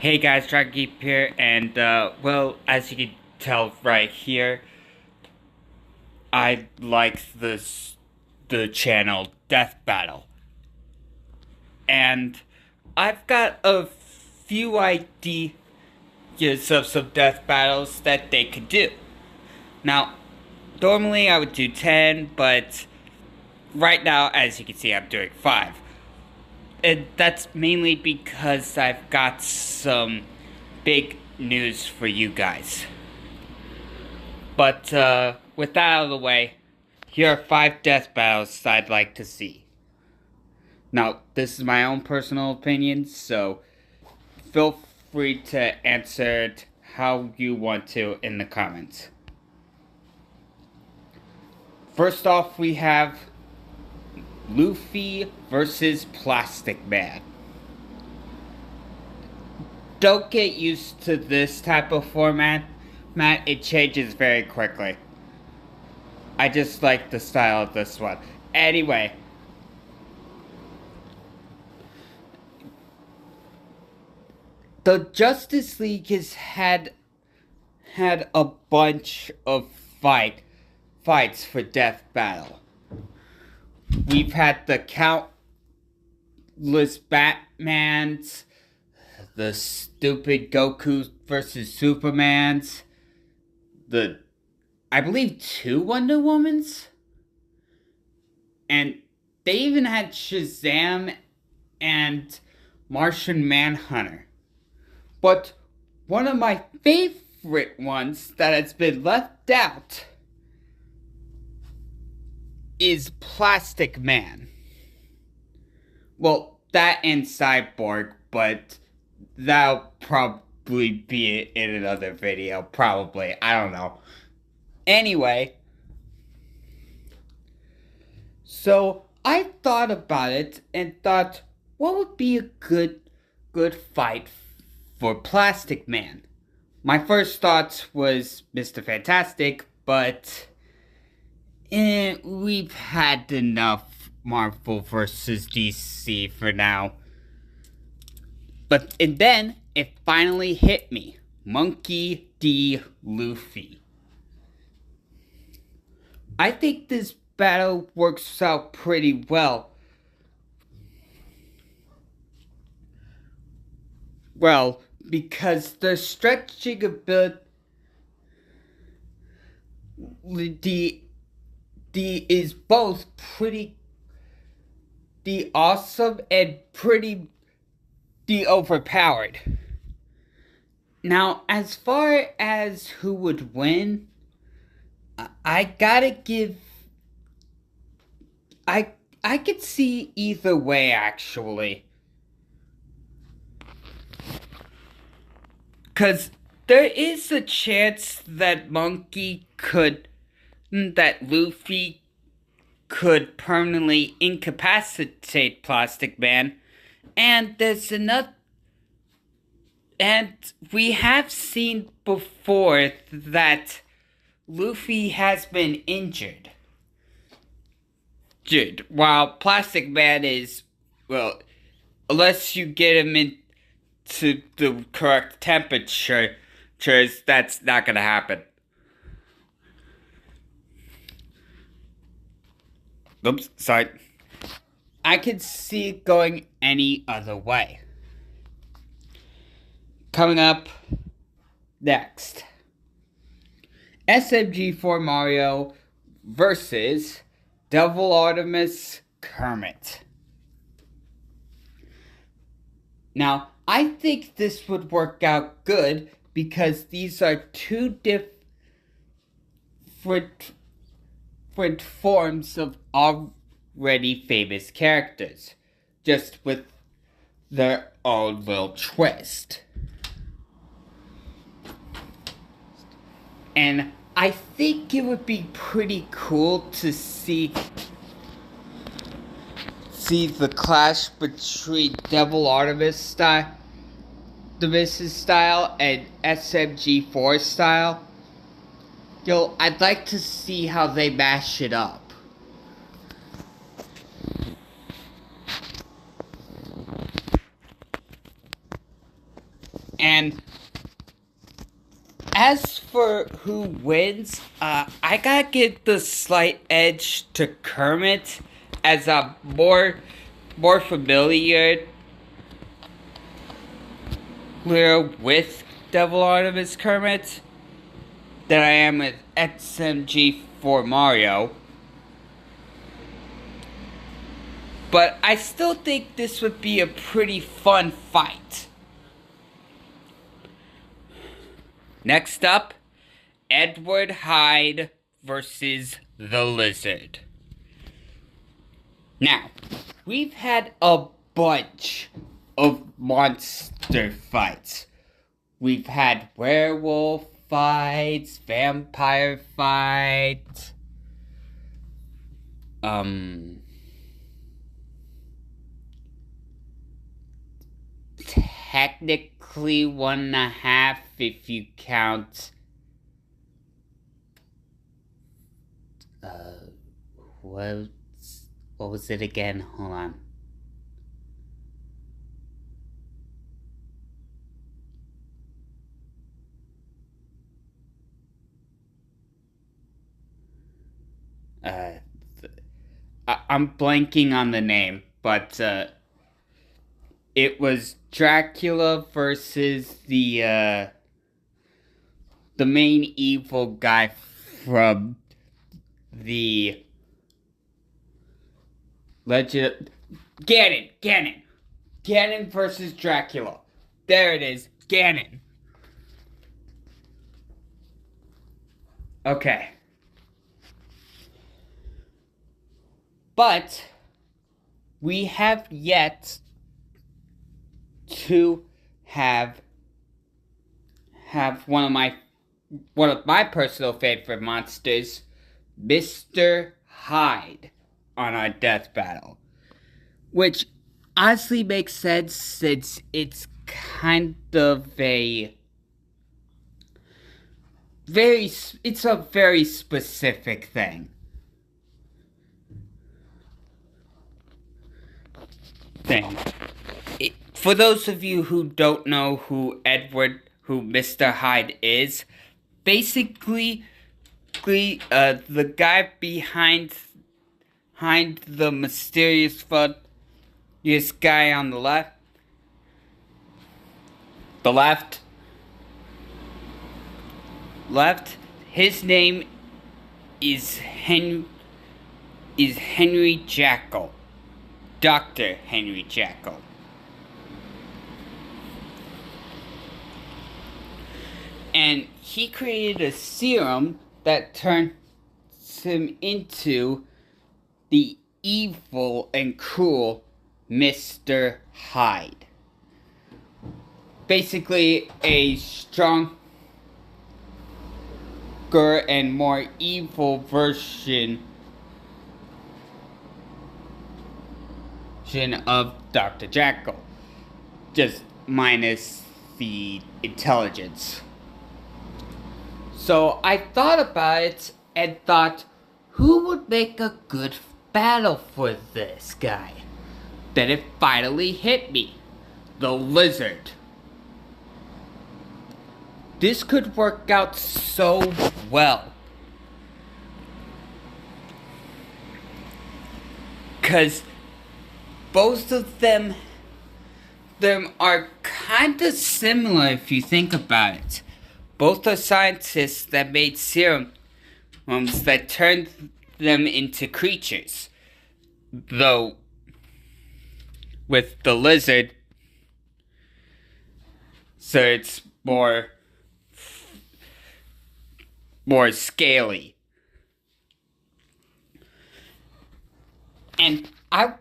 Hey guys, Dragon here, and well, as you can tell right here, I like the channel Death Battle, and I've got a few ideas of some death battles that they could do. Now, normally I would do 10, but right now, as you can see, I'm doing 5. And that's mainly because I've got some big news for you guys. But with that out of the way, here are 5 death battles I'd like to see. Now, this is my own personal opinion, so feel free to answer it how you want to in the comments. First off, we have Luffy versus Plastic Man. Don't get used to this type of format. It changes very quickly. I just like the style of this one. Anyway. The Justice League has had a bunch of fights for Death Battle. We've had the countless Batmans, the stupid Goku versus Supermans, I believe 2 Wonder Womans, and they even had Shazam and Martian Manhunter. But one of my favorite ones that has been left out is Plastic Man. Well, that and Cyborg, but that'll probably be in another video. Probably. I don't know. Anyway. So, I thought about it and thought, what would be a good fight for Plastic Man? My first thought was Mr. Fantastic, but we've had enough Marvel versus DC for now. And then it finally hit me. Monkey D. Luffy. I think this battle works out pretty well. Well, because the stretching ability is both pretty awesome and pretty overpowered. Now, as far as who would win, I gotta give. I could see either way, actually. Because there is a chance that Luffy could permanently incapacitate Plastic Man. And there's another. And we have seen before that Luffy has been injured. While Plastic Man is, well, unless you get him into the correct temperatures, that's not gonna happen. Oops, sorry. I could see it going any other way. Coming up next, SMG4 Mario versus Devil Artemis Kermit. Now, I think this would work out good because these are 2 different forms of already famous characters, just with their own little twist. And I think it would be pretty cool to see the clash between Devil Artemis style and SMG4 style. I'd like to see how they mash it up. And as for who wins, I gotta give the slight edge to Kermit, as I'm more familiar with Devil Artemis Kermit than I am with XMG for Mario. But I still think this would be a pretty fun fight. Next up, Edward Hyde versus the Lizard. Now, we've had a bunch of monster fights. We've had werewolf fights, vampire fights, technically 1.5 if you count what was it again? Hold on. I'm blanking on the name, but it was Dracula versus the main evil guy from the Legend. Ganon versus Dracula. There it is, Ganon. Okay. But we have yet to have one of my personal favorite monsters, Mr. Hyde, on our death battle, which honestly makes sense since it's kind of a very specific thing. For those of you who don't know who Mr. Hyde is, basically, the guy behind the mysterious guy on the left, his name is Henry Jekyll. Dr. Henry Jekyll. And he created a serum that turns him into the evil and cruel Mr. Hyde. Basically, a stronger and more evil version of Dr. Jekyll, just minus the intelligence. So I thought about it and thought, who would make a good battle for this guy? Then it finally hit me. The Lizard. This could work out so well. 'Cause both of them are kind of similar if you think about it. Both are scientists that made serums that turned them into creatures. Though, with the Lizard, so it's more scaly. And I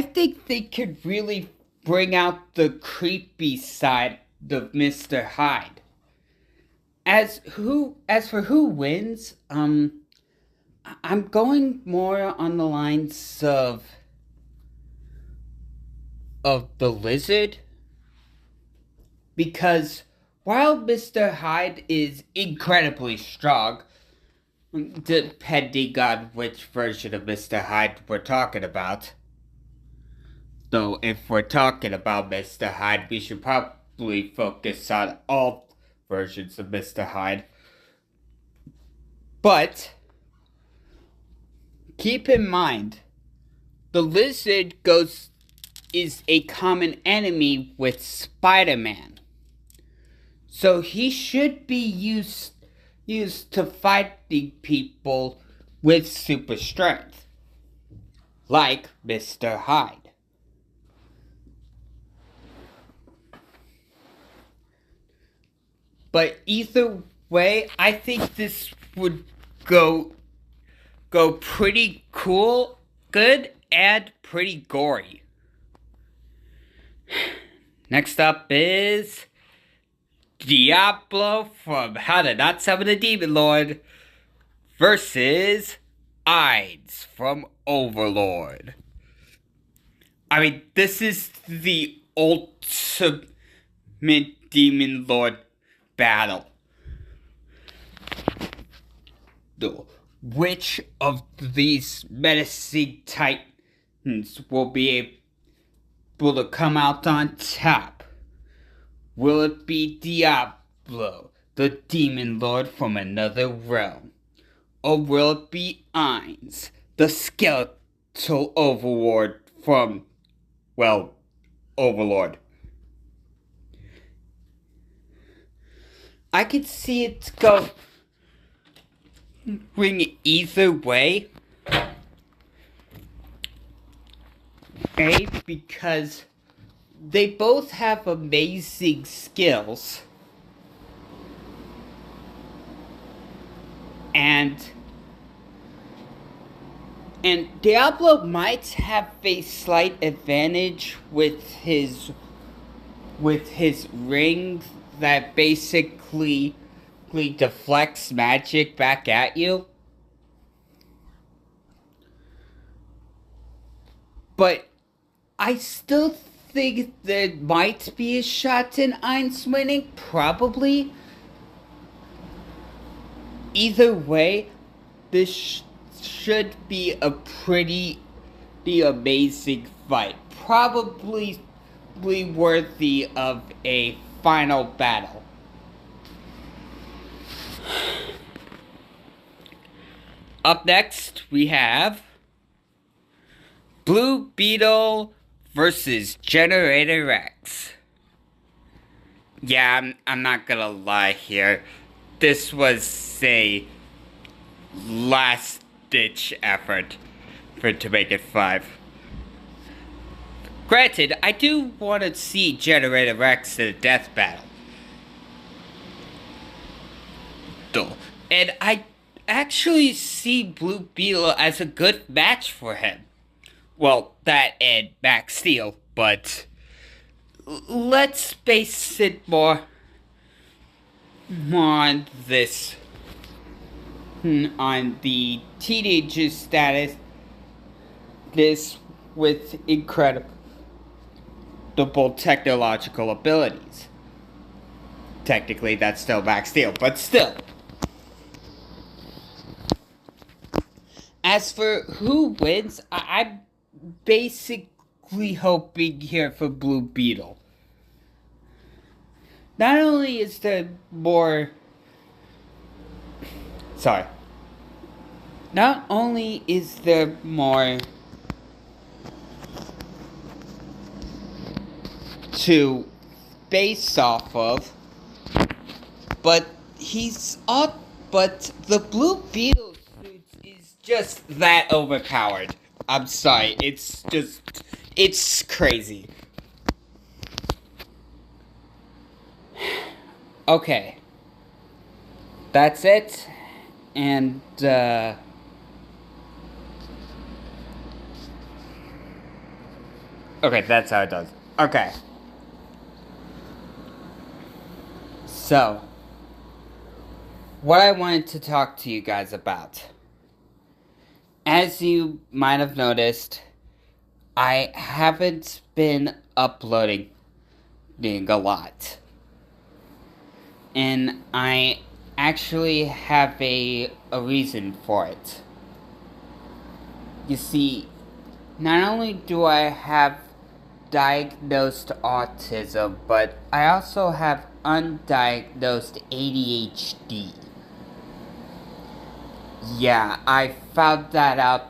think they could really bring out the creepy side of Mr. Hyde. As for who wins, I'm going more on the lines of the Lizard, because while Mr. Hyde is incredibly strong, depending on which version of Mr. Hyde we're talking about. Though, if we're talking about Mr. Hyde, we should probably focus on all versions of Mr. Hyde. But keep in mind, the Lizard is a common enemy with Spider-Man. So he should be used to fighting people with super strength, like Mr. Hyde. But either way, I think this would go pretty cool, good, and pretty gory. Next up is Diablo from How to Not Summon a Demon Lord versus Ides from Overlord. I mean, this is the ultimate Demon Lord battle. Which of these menacing titans will be able to come out on top? Will it be Diablo, the Demon Lord from another realm? Or will it be Ainz, the skeletal overlord from, well, Overlord? I could see it going either way. Because they both have amazing skills. And Diablo might have a slight advantage with his ring that basically deflects magic back at you. But I still think there might be a shot in Ainz winning, probably. Either way, this should be a pretty amazing fight. Probably worthy of a final battle. Up next, we have Blue Beetle versus Generator Rex. Yeah, I'm not gonna lie here. This was a last-ditch effort to make it 5. Granted, I do want to see Generator Rex in a death battle. And I actually see Blue Beetle as a good match for him. Well, that and Max Steel, but let's base it more on this, on the teenager status, this with incredible technological abilities. Technically, that's still Max Steel, but still. As for who wins, I'm basically hoping here for Blue Beetle. Not only is there more... Not only is there more to base off of, but the Blue Beetle suit is just that overpowered. I'm sorry, it's crazy. Okay. That's it. And, okay, that's how it does. Okay. So, what I wanted to talk to you guys about. As you might have noticed, I haven't been uploading a lot. And I actually have a reason for it. You see, not only do I have diagnosed autism, but I also have undiagnosed ADHD. Yeah, I found that out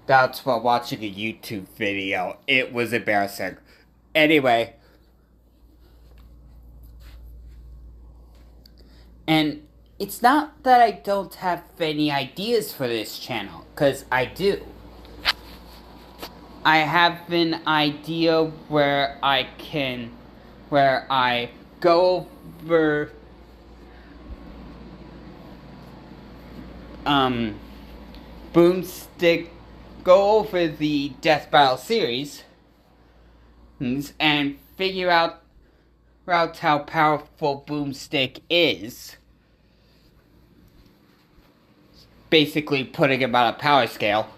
that's while watching a YouTube video. It was embarrassing. Anyway. And it's not that I don't have any ideas for this channel, because I do. I have an idea where I go over Boomstick, go over the Death Battle series and figure out how powerful Boomstick is. Basically putting him on a power scale.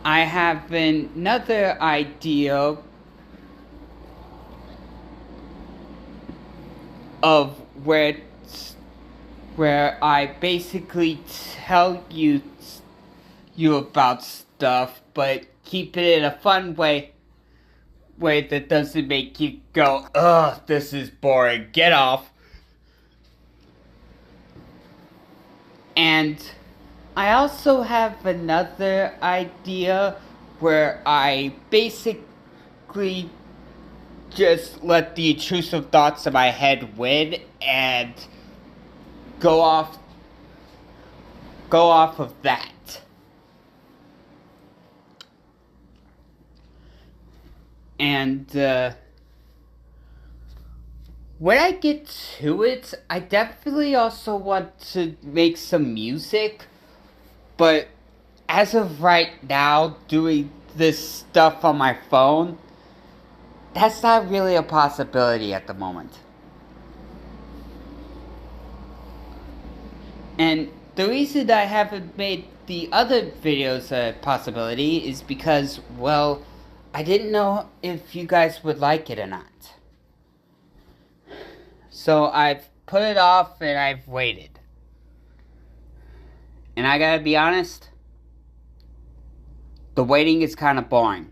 I have another idea of where I basically tell you about stuff, but keep it in a fun way that doesn't make you go, ugh, this is boring, get off. And I also have another idea where I basically just let the intrusive thoughts in my head win and go off of that. And when I get to it, I definitely also want to make some music. But as of right now, doing this stuff on my phone, that's not really a possibility at the moment. And the reason I haven't made the other videos a possibility is because, well, I didn't know if you guys would like it or not. So I've put it off and I've waited. And I gotta be honest, the waiting is kind of boring.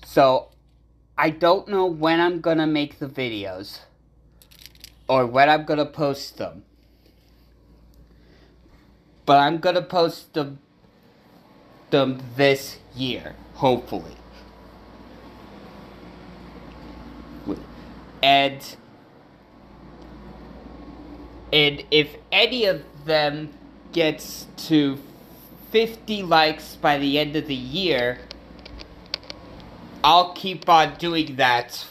So I don't know when I'm gonna make the videos or when I'm gonna post them. But I'm gonna post them this year, hopefully. And if any of them gets to 50 likes by the end of the year, I'll keep on doing that.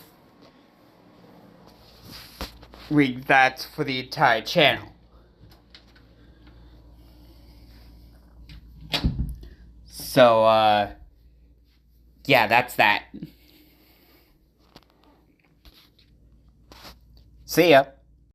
Read that for the entire channel. So, yeah, that's that. See ya.